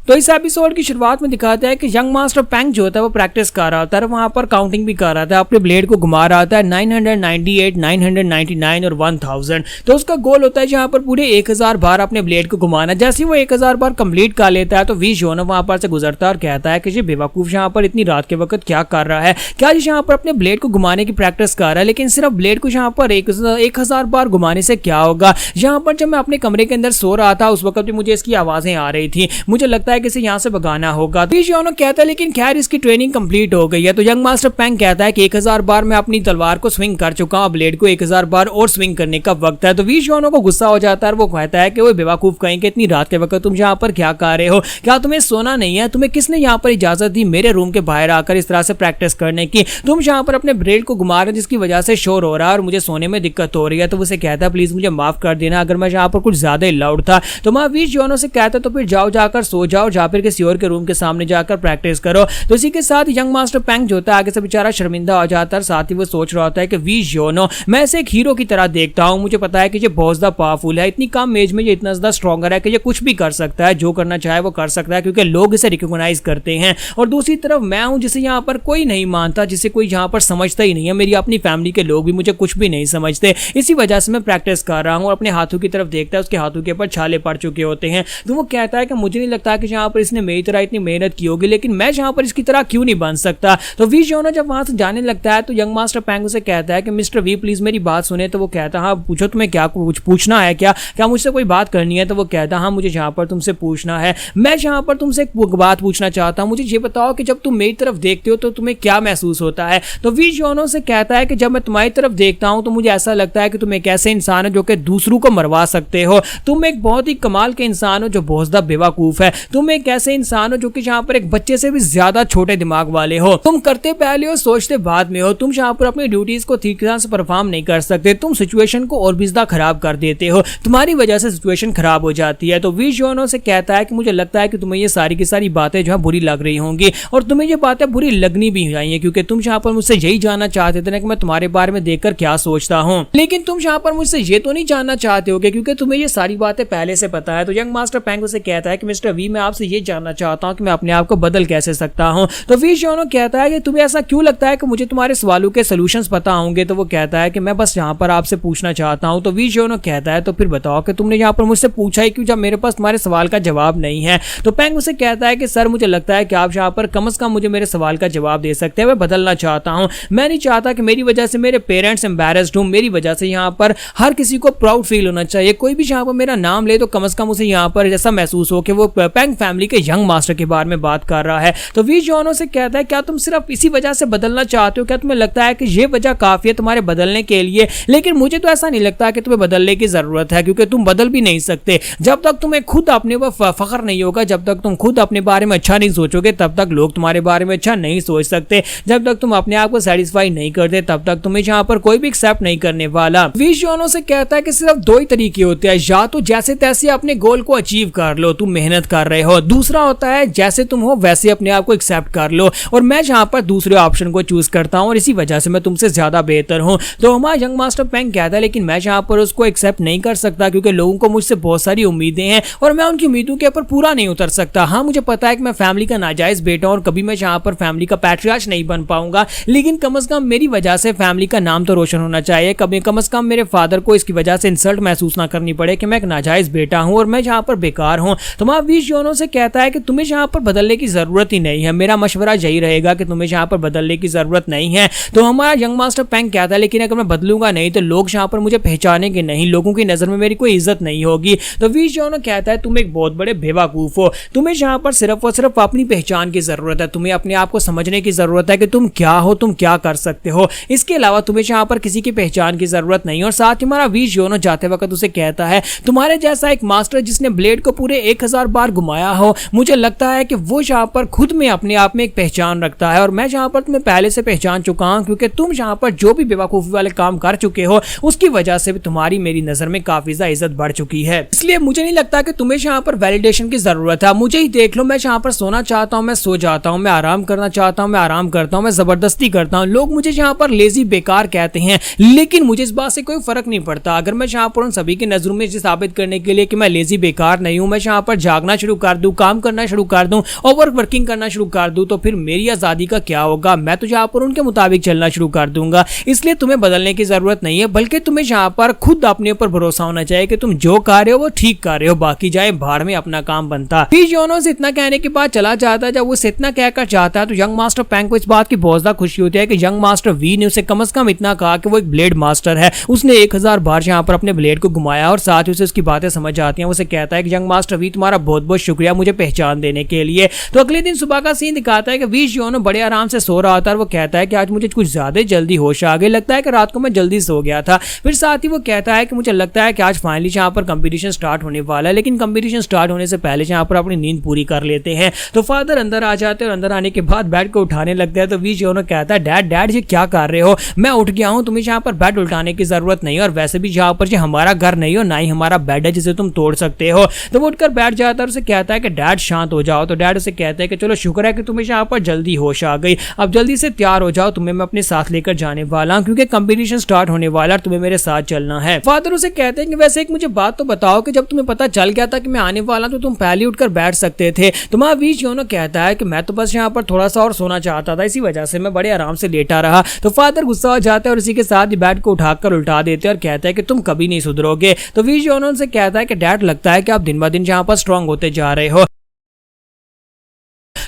तो इस एपिसोड की शुरुआत में दिखाता है कि यंग मास्टर पेंग जो होता है वो प्रैक्टिस कर रहा होता है, वहां पर काउंटिंग भी कर रहा था, अपने ब्लेड को घुमा रहा था 998, 999 और 1000। तो उसका गोल होता है जहां पर पूरे 1000 बार अपने ब्लेड को घुमाना। जैसे ही वो 1000 बार कंप्लीट कर लेता है तो वी जोनो वहां पर से गुजरता है और कहता है कि ये बेवकूफ यहाँ पर इतनी रात के वक्त क्या कर रहा है, क्या यहाँ पर अपने ब्लेड को घुमाने की प्रैक्टिस कर रहा है, लेकिन सिर्फ ब्लेड को यहाँ पर 1000 बार घुमाने से क्या होगा। यहाँ पर जब मैं अपने कमरे के अंदर सो रहा था उस वक्त भी मुझे इसकी आवाजें आ रही थी, मुझे लगता है कि इसे यहाँ से भगाना होगा। तो योनो कहता है लेकिन खैर इसकी ट्रेनिंग कंप्लीट हो गई है। तो यंग मास्टर पेंग कहता है कि 1000 बार मैं अपनी तलवार को स्विंग कर चुका हूं, ब्लेड को 1000 बार और स्विंग करने का वक्त है। तो वी योनो को गुस्सा हो जाता है, वो कहता है कि वो बेवकूफ कहेंगे इतनी रात के वक्त तुम यहाँ पर क्या कर रहे हो, क्या तुम्हें सोना नहीं है, तुम्हें किसने यहाँ पर इजाजत दी मेरे रूम के बाहर आकर इस तरह से प्रैक्टिस करने की, तुम यहाँ पर अपने ब्लेड को घुमा रहे हो जिसकी वजह से शोर हो रहा है और मुझे सोने में दिक्कत हो रही है। तो उसे कहता है प्लीज मुझे माफ कर देना अगर मैं यहाँ पर कुछ ज्यादा लाउड था। तो मैं वी योनो से कहता तो फिर जाओ जाकर सो जाओ, जा फिर किसी और के रूम के सामने जाकर प्रैक्टिस करो। तो इसी के साथ यंग मास्टर पेंग जो होता है आगे से बेचारा शर्मिंदा हो जाता है, साथ ही वो सोच रहा होता है कि वी योनो मैं इसे एक हीरो की तरह देखता हूं, मुझे पता है कि ये बहुत ज्यादा पावरफुल है, इतनी कम एज में ये इतना ज्यादा स्ट्रॉन्गर है कि ये कुछ भी कर सकता है, जो करना चाहे वो कर सकता है क्योंकि लोग इसे रिकॉग्नाइज करते हैं। और दूसरी तरफ मैं हूं जिसे यहाँ पर कोई नहीं मानता, जिसे कोई यहाँ पर समझता ही नहीं है, मेरी अपनी फैमिली के लोग भी मुझे कुछ भी नहीं समझते, इसी वजह से मैं प्रैक्टिस कर रहा हूँ। अपने हाथों की तरफ देखता है, उसके हाथों के ऊपर छाले पड़ चुके होते हैं। तो वो कहता है कि मुझे नहीं लगता कि यहाँ पर इसने मेरी तरह इतनी मेहनत की होगी, लेकिन मैं यहाँ पर इसकी तरह क्यों नहीं बन सकता। तो वी योनो जब वहां से जाने लगता है तो यंग मास्टर पेंग उसे कहता है कि मिस्टर वी प्लीज मेरी बात सुने। तो वो कहता है हाँ पूछो, तुम्हें क्या कुछ पूछना है, क्या मुझसे कोई बात करनी है। तो वो कहता है हाँ मुझे यहाँ पर तुमसे पूछना है, मैं यहाँ पर तुमसे एक बात पूछना चाहता हूँ, मुझे ये बताओ कि जब तुम मेरी तरफ देखते हो तो तुम्हें क्या महसूस होता है। तो वी योनो से कहता है कि जब मैं तुम्हारी तरफ देखता हूँ तो मुझे ऐसा लगता है कि तुम एक ऐसे इंसान हो जो कि दूसरों को मरवा सकते हो, तुम एक बहुत ही कमाल के इंसान हो जो बहुत ज्यादा बेवकूफ है, तुम एक ऐसे इंसान हो जो कि यहाँ पर एक बच्चे से भी ज्यादा छोटे दिमाग वाले हो, तुम करते पहले हो सोचते बाद में हो, तुम यहाँ पर अपनी ड्यूटीज को ठीक तरह से परफॉर्म नहीं कर सकते, तुम सिचुएशन को और भी ज्यादा खराब कर देते हो, तुम्हारी वजह से सिचुएशन खराब हो जाती है। तो वी योनो से कहता है कि मुझे लगता है कि तुम्हें ये सारी की सारी बातें जो है बुरी लग रही होंगी और तुम्हें ये बातें बुरी लगनी भी चाहिए क्योंकि तुम यहाँ पर मुझसे यही जानना चाहते थे ना कि मैं तुम्हारे बारे में देखकर क्या सोचता हूँ, लेकिन तुम यहाँ पर मुझसे ये तो नहीं जानना चाहते हो क्योंकि तुम्हें ये सारी बातें पहले से पता है। तो यंग मास्टर पेंग उसे कहता है कि मिस्टर वी मैं आपसे ये जानना चाहता हूँ कि मैं अपने आप को बदल कैसे सकता हूँ। तो वी योनो कहता है कि तुम्हें ऐसा क्यों लगता है कि मुझे तुम्हारे सवालों के सॉल्यूशंस पता होंगे। तो वो कहता है कि मैं बस यहाँ पर आपसे पूछना चाहता हूँ। तो वी योनो कहता है तो फिर बताओ कि तुमने यहाँ पर मुझसे पूछा ही क्यों जब मेरे पास तुम्हारे सवाल का जवाब नहीं है। तो पेंग उसे कहता है कि सर मुझे लगता है कि आप यहाँ पर कम से कम मुझे मेरे सवाल का जवाब दे सकते हैं, मैं बदलना चाहता हूँ, मैं नहीं चाहता कि मेरी वजह से मेरे पेरेंट्स एम्बैरेस्ड हो, मेरी वजह से यहाँ पर हर किसी को प्राउड फील होना चाहिए, कोई भी यहाँ पर मेरा नाम ले तो कम से कम उसे यहाँ पर जैसा महसूस हो कि वो पेंग फैमिली के यंग मास्टर के बारे में बात कर रहा है। तो वी योनो से कहता है क्या तुम सिर्फ इसी वजह से बदलना चाहते हो, क्या तुम्हें लगता है कि ये वजह काफी है तुम्हारे बदलने के लिए, लेकिन मुझे तो ऐसा नहीं लगता कि तुम्हें बदलने की जरूरत है क्योंकि तुम बदल भी नहीं सकते। जब तक तुम्हें खुद अपने पर फख्र नहीं होगा, जब तक तुम खुद अपने बारे में अच्छा नहीं सोचोगे तब तक लोग तुम्हारे बारे में अच्छा नहीं सोच सकते, जब तक तुम अपने आप को सेटिस्फाई नहीं करते तब तक तुम्हें यहाँ पर कोई भी एक्सेप्ट नहीं करने वाला। वी योनो से कहता है कि सिर्फ दो ही तरीके होते हैं, या तो जैसे तैसे अपने गोल को अचीव कर लो, तुम मेहनत कर रहे हो, दूसरा होता है जैसे तुम हो वैसे अपने आप को एक्सेप्ट कर लो, और मैं यहाँ पर दूसरे ऑप्शन को चूज करता हूँ और इसी वजह से मैं तुमसे ज्यादा बेहतर हूँ। तो हमारा यंग मास्टर पेंग कहता है लेकिन मैं यहाँ पर उसको एक्सेप्ट नहीं कर सकता क्योंकि लोगों को मुझसे बहुत सारी उम्मीदें हैं और मैं उनकी उम्मीदों के ऊपर पूरा नहीं उतर सकता। हाँ मुझे पता है कि मैं फैमिली का नाजायज बेटा हूं और कभी मैं यहाँ पर फैमिली का पैट्रियार्च नहीं बन पाऊंगा, लेकिन कम से कम मेरी वजह से फैमिली का नाम तो रोशन होना चाहिए, कभी कम से कम मेरे फादर को इसकी वजह से इंसल्ट महसूस ना करनी पड़े कि मैं एक नाजायज बेटा हूं और मैं यहाँ पर बेकार हूं। तो मैं वी योनो से कहता है कि तुम्हें यहाँ पर बदलने की जरूरत ही नहीं है, मेरा मशवरा यही रहेगा कि तुम्हें यहाँ पर बदलने की जरूरत नहीं है। तो हमारा यंग मास्टर पेंग कहता है लेकिन अगर मैं बदलूंगा नहीं तो लोग यहाँ पर मुझे पहचानेंगे नहीं, लोगों की नजर में मेरी कोई इज्जत नहीं होगी। तो वी योनो कहता है तुम एक बहुत बड़े बेवकूफ हो, तुम्हें यहाँ पर सिर्फ और सिर्फ अपनी पहचान की जरूरत है, तुम्हें अपने आप को समझने की जरूरत है कि तुम क्या हो, तुम क्या कर सकते हो, इसके अलावा तुम्हें यहाँ पर किसी की पहचान की जरूरत नहीं। और साथ ही हमारा वी योनो जाते वक्त उसे कहता है तुम्हारे जैसा एक मास्टर जिसने ब्लेड को पूरे 1000 बार घुमाया हो, मुझे लगता है कि वो यहाँ पर खुद में अपने आप में एक पहचान रखता है और मैं यहाँ पर तुम्हें पहले से पहचान चुका हूँ क्योंकि तुम यहाँ पर जो भी बेवकूफी वाले काम कर चुके हो उसकी वजह से भी तुम्हारी मेरी नजर में काफी ज्यादा इज्जत बढ़ चुकी है, इसलिए मुझे नहीं लगता कि तुम्हें यहाँ पर वैलिडेशन की जरूरत है। मुझे ही देख लो, मैं यहाँ पर सोना चाहता हूँ मैं सो जाता हूँ, मैं आराम करना चाहता हूँ मैं आराम करता हूँ, मैं जबरदस्ती करता हूँ, लोग मुझे यहाँ पर लेजी बेकार कहते हैं लेकिन मुझे इस बात से कोई फर्क नहीं पड़ता। अगर मैं यहाँ पर उन सभी की नजरों में साबित करने के लिए कि मैं लेजी बेकार नहीं हूँ, मैं यहाँ पर जागना शुरू कर कर दूं, काम करना शुरू कर दूं, ओवर वर्किंग करना शुरू कर दूं, तो फिर मेरी आज़ादी का क्या होगा। मैं तो यहाँ पर उनके मुताबिक चलना शुरू कर दूंगा। इसलिए तुम्हें बदलने की जरूरत नहीं है, बल्कि तुम्हें यहाँ पर खुद अपने ऊपर भरोसा होना चाहिए कि तुम जो कर रहे हो वो ठीक कर रहे हो, बाकी जाए भाड़ में, अपना काम बनता। फिर योनो से इतना कहने के बाद चला जाता है। जब वो इतना कहकर जाता है तो यंग मास्टर पैंग को इस बात की बहुत ज्यादा खुशी होती है कि यंग मास्टर वी ने उसे कम से कम इतना कहा कि वो एक ब्लेड मास्टर है। उसने 1000 बार यहाँ पर अपने ब्लेड को घुमाया और साथ ही उसे उसकी बातें समझ आती हैं। उसे कहता है कि यंग मास्टर वी तुम्हारा बहुत बहुत शुक्रिया मुझे पहचान देने के लिए। तो अगले दिन सुबह का सीन दिखाता है कि वी योनो बड़े आराम से सो रहा होता है और वो कहता है कि आज मुझे कुछ ज्यादा जल्दी होश आ गई, लगता है कि रात को मैं जल्दी सो गया था। फिर साथ ही वो कहता है कि मुझे लगता है कि आज फाइनली यहाँ पर कंपटीशन स्टार्ट होने वाला है, लेकिन कंपटीशन स्टार्ट होने से पहले यहाँ पर अपनी नींद पूरी कर लेते हैं। तो फादर अंदर आ जाते हैं और अंदर आने के बाद बेड को उठाने लगते हैं। तो वी योनो कहता है डैड डैड ये क्या कर रहे हो, मैं उठ गया हूँ, तुम्हें यहाँ पर बेड उठाने की जरूरत नहीं है, और वैसे भी यहाँ पर हमारा घर नहीं हो ना ही हमारा बेड है जिसे तुम तोड़ सकते हो। तो वो उठकर बैठ जाता है और उसे कहता है कि डैड शांत हो जाओ। तो डैड उसे कहता है कि चलो शुक्र है कि तुम्हें यहाँ पर जल्दी होश आ गई, अब जल्दी से तैयार हो जाओ, तुम्हें मैं अपने साथ लेकर जाने वाला हूँ क्योंकि कंपटीशन स्टार्ट होने वाला है, तुम्हें मेरे साथ चलना है। फादर उसे कहते हैं कि वैसे एक मुझे बात तो बताओ कि जब तुम्हें पता चल गया था कि मैं आने वाला तो तुम पहले उठकर बैठ सकते थे। तो वहां वी योनो कहता है कि मैं तो बस यहाँ पर थोड़ा सा और सोना चाहता था, इसी वजह से मैं बड़े आराम से लेटा रहा। तो फादर गुस्सा हो जाता है और इसी के साथ ही बैट को उठाकर उल्टा देते हैं और कहता है कि तुम कभी नहीं सुधरोगे। तो वी योनो से कहता है कि डैड लगता है कि आप दिन ब दिन यहाँ पर स्ट्रांग होते जा रहे हो।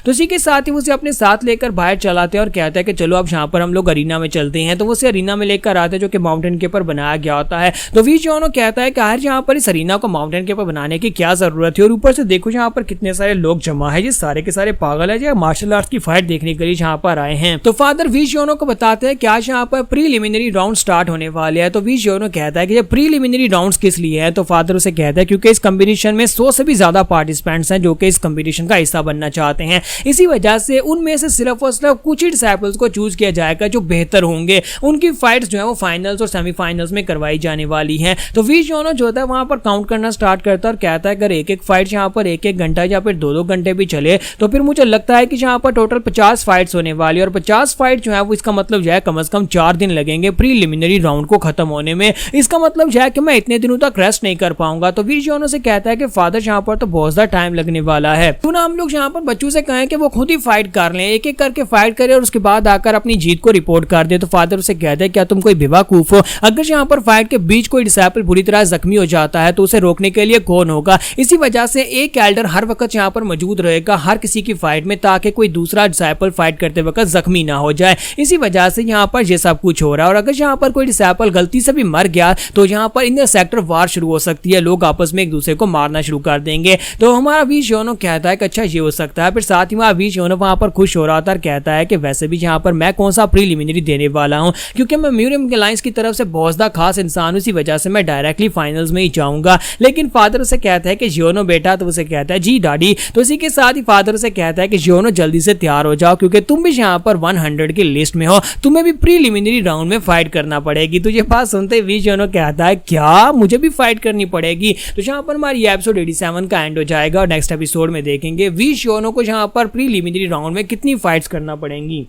तो इसी के साथ ही उसे अपने साथ लेकर बाहर चलाते हैं और कहता है कि चलो अब यहाँ पर हम लोग अरीना में चलते हैं। तो वो उसे अरीना में लेकर आते हैं जो कि माउंटेन के ऊपर बनाया गया होता है। तो वी योनो कहता है कि यार यहाँ पर इस अरीना को माउंटेन के ऊपर बनाने की क्या जरूरत है, और ऊपर से देखो यहाँ पर कितने सारे लोग जमा है, ये सारे के सारे पागल है जो मार्शल आर्ट्स की फाइट देखने के लिए यहाँ पर आए हैं। तो फादर वी योनो को बताते हैं कि आज यहाँ पर प्रीलिमिनरी राउंड स्टार्ट होने वाले हैं। तो वी योनो कहता है कि ये प्रीलिमिनरी राउंड्स किस लिए है। तो फादर उसे कहता है क्योंकि इस कंपटीशन में 100 से भी ज्यादा पार्टिसिपेंट्स हैं जो कि इस कंपटीशन का हिस्सा बनना चाहते हैं। इसी वजह से उनमें से सिर्फ और सिर्फ कुछ ही डिसाइपल्स को चूज किया जाएगा जो बेहतर होंगे। उनकी फाइट्स जो है वो फाइनल्स और सेमीफाइनल्स में करवाई जाने वाली हैं। तो वी योनो जो है वहां पर काउंट करना स्टार्ट करता है और कहता है अगर एक एक फाइट यहाँ पर एक एक घंटा या फिर 2-2 घंटे भी चले तो फिर मुझे लगता है कि यहाँ पर टोटल 50 फाइट्स होने वाली है, और 50 फाइट जो है वो इसका मतलब जो है कम से कम 4 दिन लगेंगे प्रीलिमिनरी राउंड को खत्म होने में। इसका मतलब जो है कि मैं इतने दिनों तक रेस्ट नहीं कर पाऊंगा। तो वी योनो से कहता है कि फादर यहाँ पर तो बहुत ज्यादा टाइम लगने वाला है, क्यों ना हम लोग यहाँ पर बच्चों से कहें कि वो खुद ही फाइट कर लें, एक एक करके फाइट करे और उसके बाद आकर अपनी जीत को रिपोर्ट कर दे। तो फादर उसे कहते हैं क्या तुम कोई बेवकूफ हो, अगर यहाँ पर फाइट के बीच कोई डिसाइपल बुरी तरह जख्मी हो जाता है तो उसे रोकने के लिए कौन होगा। इसी वजह से एक एल्डर हर वक्त यहाँ पर मौजूद रहेगा हर किसी की फाइट में, ताकि कोई दूसरा डिसाइपल फाइट करते वक्त जख्मी ना हो जाए। इसी वजह से यहाँ पर यह सब कुछ हो रहा है, और अगर यहाँ पर कोई डिसाइपल गलती से भी मर गया तो यहाँ पर इंटर सेक्टर वार शुरू हो सकती है, लोग आपस में एक दूसरे को मारना शुरू कर देंगे। तो हमारा वी योनो कहता है कि अच्छा ये हो सकता है। फिर साथ ही वहाँ वी योनो वहाँ पर खुश हो रहा था, कहता है कि वैसे भी यहाँ पर मैं कौन सा प्रीलिमिनरी देने वाला हूँ, क्योंकि मैं म्यूरियम अलायंस की तरफ से बहुत ज्यादा खास इंसान हूँ, इसी वजह से मैं डायरेक्टली फाइनल्स में ही जाऊंगा। लेकिन फादर उसे कहता है कि योनो बेटा, तो उसे कहता है जी डैडी। तो इसी के साथ ही फादर उसे कहता है कि योनो जल्दी से तैयार हो जाओ क्योंकि तुम भी यहाँ पर 100 की लिस्ट में हो, तुम्हें भी प्रीलिमिनरी राउंड में फाइट करना पड़ेगी। तो ये बात सुनते ही वी योनो कहता है क्या मुझे भी फाइट करनी पड़ेगी। तो यहाँ पर हमारी एपिसोड 87 का एंड हो जाएगा और नेक्स्ट एपिसोड में देखेंगे वी योनो को यहाँ पर प्रीलिमिनरी राउंड में कितनी फाइट्स करना पड़ेंगी।